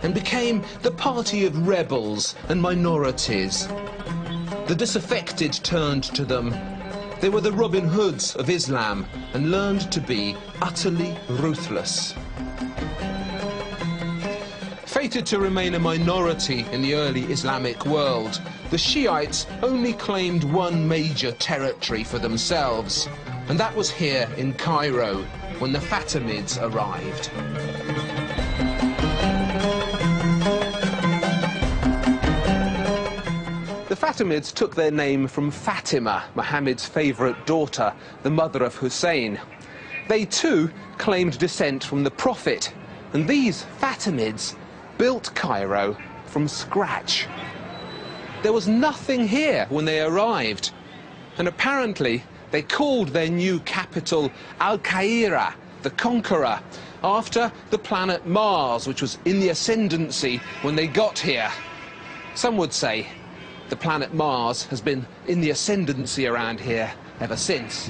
and became the party of rebels and minorities. The disaffected turned to them. They were the Robin Hoods of Islam and learned to be utterly ruthless. Fated to remain a minority in the early Islamic world, the Shiites only claimed one major territory for themselves, and that was here in Cairo when the Fatimids arrived. The Fatimids took their name from Fatima, Muhammad's favourite daughter, the mother of Hussein. They too claimed descent from the Prophet, and these Fatimids built Cairo from scratch. There was nothing here when they arrived, and apparently they called their new capital Al-Qaira, the Conqueror, after the planet Mars, which was in the ascendancy when they got here. Some would say the planet Mars has been in the ascendancy around here ever since.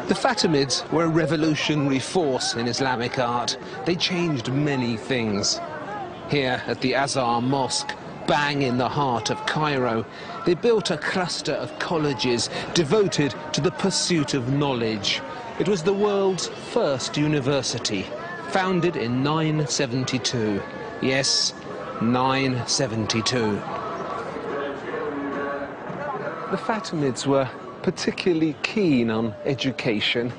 The Fatimids were a revolutionary force in Islamic art. They changed many things. Here at the Azhar Mosque, bang in the heart of Cairo, they built a cluster of colleges devoted to the pursuit of knowledge. It was the world's first university, founded in 972. Yes, 972. The Fatimids were particularly keen on education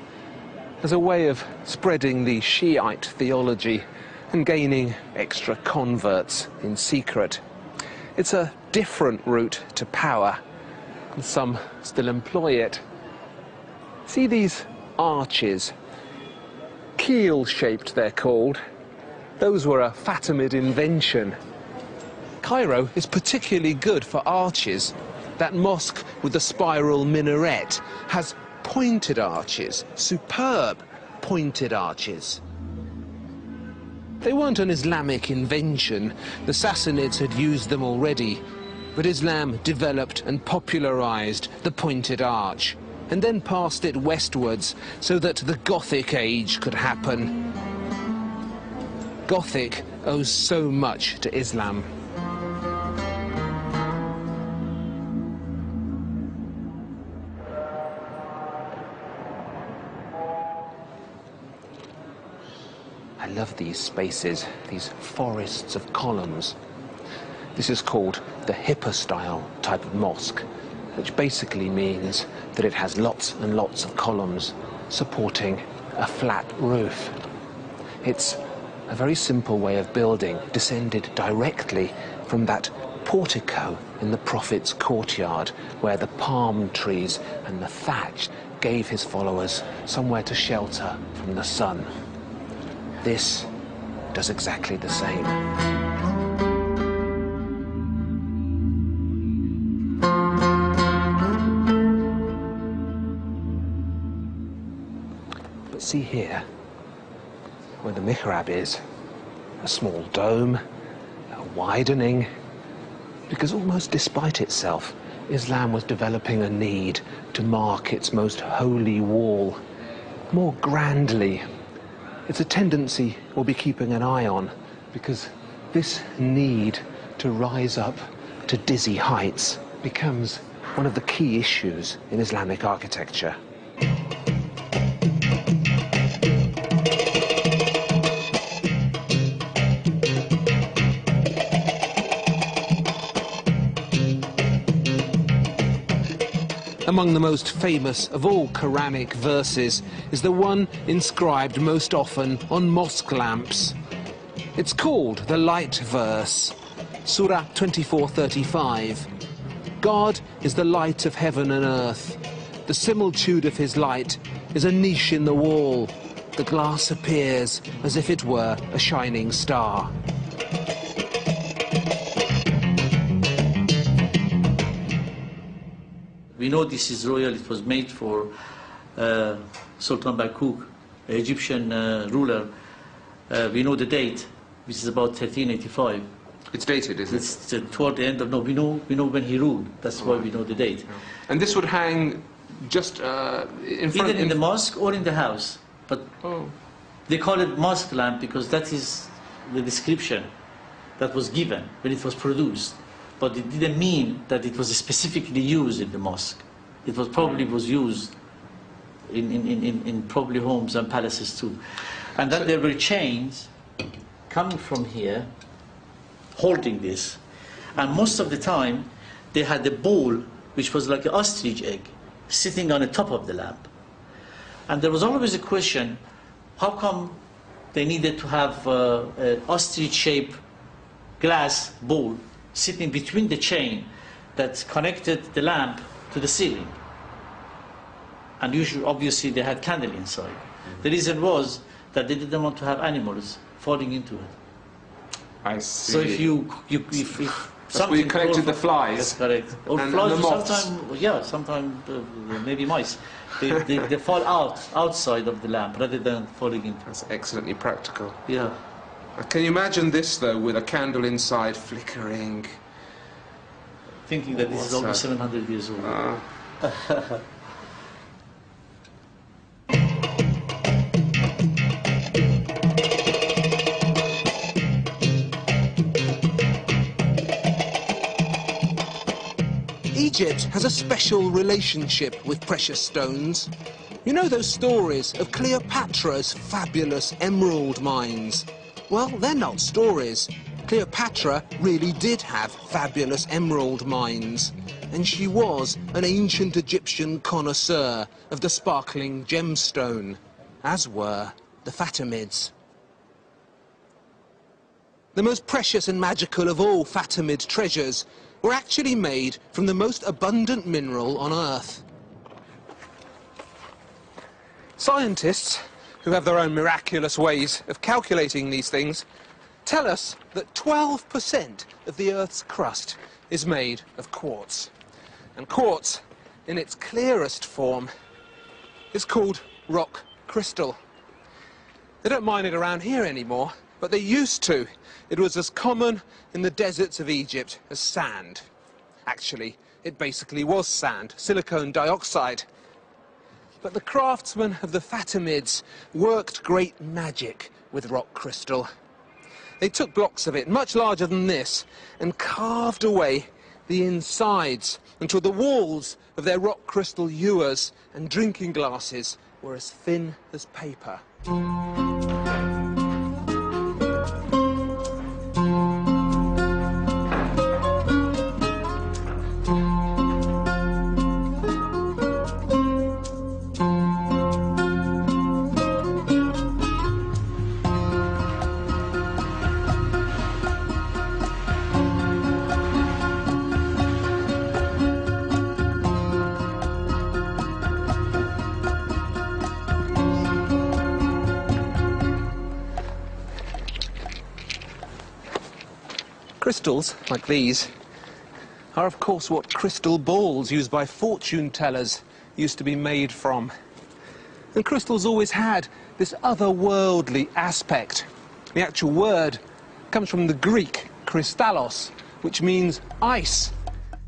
as a way of spreading the Shiite theology and gaining extra converts in secret. It's a different route to power, and some still employ it. See these arches? Keel-shaped they're called. Those were a Fatimid invention. Cairo is particularly good for arches. That mosque with the spiral minaret has pointed arches, superb pointed arches. They weren't an Islamic invention. The Sassanids had used them already, but Islam developed and popularized the pointed arch, and then passed it westwards so that the Gothic age could happen. Gothic owes so much to Islam. I love these spaces, these forests of columns. This is called the hypostyle type of mosque, which basically means that it has lots and lots of columns supporting a flat roof. It's a very simple way of building, descended directly from that portico in the Prophet's courtyard, where the palm trees and the thatch gave his followers somewhere to shelter from the sun. This does exactly the same. But see here, where the mihrab is, a small dome, a widening, because almost despite itself, Islam was developing a need to mark its most holy wall more grandly. It's a tendency we'll be keeping an eye on, because this need to rise up to dizzy heights becomes one of the key issues in Islamic architecture. Among the most famous of all Quranic verses is the one inscribed most often on mosque lamps. It's called the light verse, Surah 24:35. God is the light of heaven and earth. The similitude of his light is a niche in the wall. The glass appears as if it were a shining star. We know this is royal. It was made for Sultan Bakuk, Egyptian ruler. We know the date, which is about 1385. It's dated, isn't it? It's toward the end of, no, we know when he ruled. That's why we know the date. And this would hang just in front Either in the mosque or in the house. But Oh. they call it mosque lamp because that is the description that was given when it was produced. But it didn't mean that it was specifically used in the mosque. It was probably was used in probably homes and palaces too. And then there were chains coming from here, holding this. And most of the time, they had a ball, which was like an ostrich egg, sitting on the top of the lamp. And there was always a question, how come they needed to have an ostrich-shaped glass bowl sitting between the chain that connected the lamp to the ceiling? And usually, obviously, they had candle inside. The reason was that they didn't want to have animals falling into it. I see. So if something we connected the flies. That's correct. Or and flies, the moths. sometimes maybe mice. They fall outside of the lamp rather than falling into it. That's excellently practical. Yeah. Can you imagine this, though, with a candle inside flickering? Thinking that this is almost 700 years old. Egypt has a special relationship with precious stones. You know those stories of Cleopatra's fabulous emerald mines? Well, they're not stories. Cleopatra really did have fabulous emerald mines, and she was an ancient Egyptian connoisseur of the sparkling gemstone, as were the Fatimids. The most precious and magical of all Fatimid treasures were actually made from the most abundant mineral on Earth. Scientists, who have their own miraculous ways of calculating these things, tell us that 12% of the Earth's crust is made of quartz. And quartz, in its clearest form, is called rock crystal. They don't mine it around here anymore, but they used to. It was as common in the deserts of Egypt as sand. Actually, it basically was sand, silicon dioxide. But the craftsmen of the Fatimids worked great magic with rock crystal. They took blocks of it, much larger than this, and carved away the insides until the walls of their rock crystal ewers and drinking glasses were as thin as paper. Crystals, like these, are of course what crystal balls used by fortune tellers used to be made from. And crystals always had this otherworldly aspect. The actual word comes from the Greek kristallos, which means ice.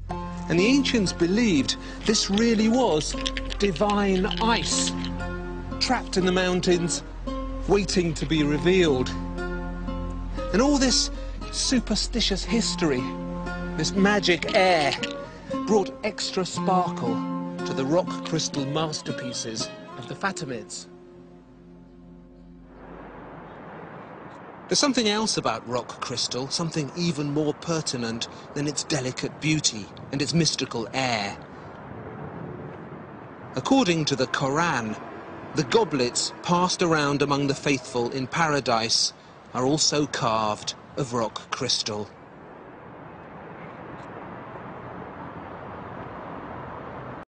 And the ancients believed this really was divine ice, trapped in the mountains, waiting to be revealed. And all this superstitious history, this magic air, brought extra sparkle to the rock crystal masterpieces of the Fatimids. There's something else about rock crystal, something even more pertinent than its delicate beauty and its mystical air. According to the Quran, the goblets passed around among the faithful in paradise are also carved of rock crystal.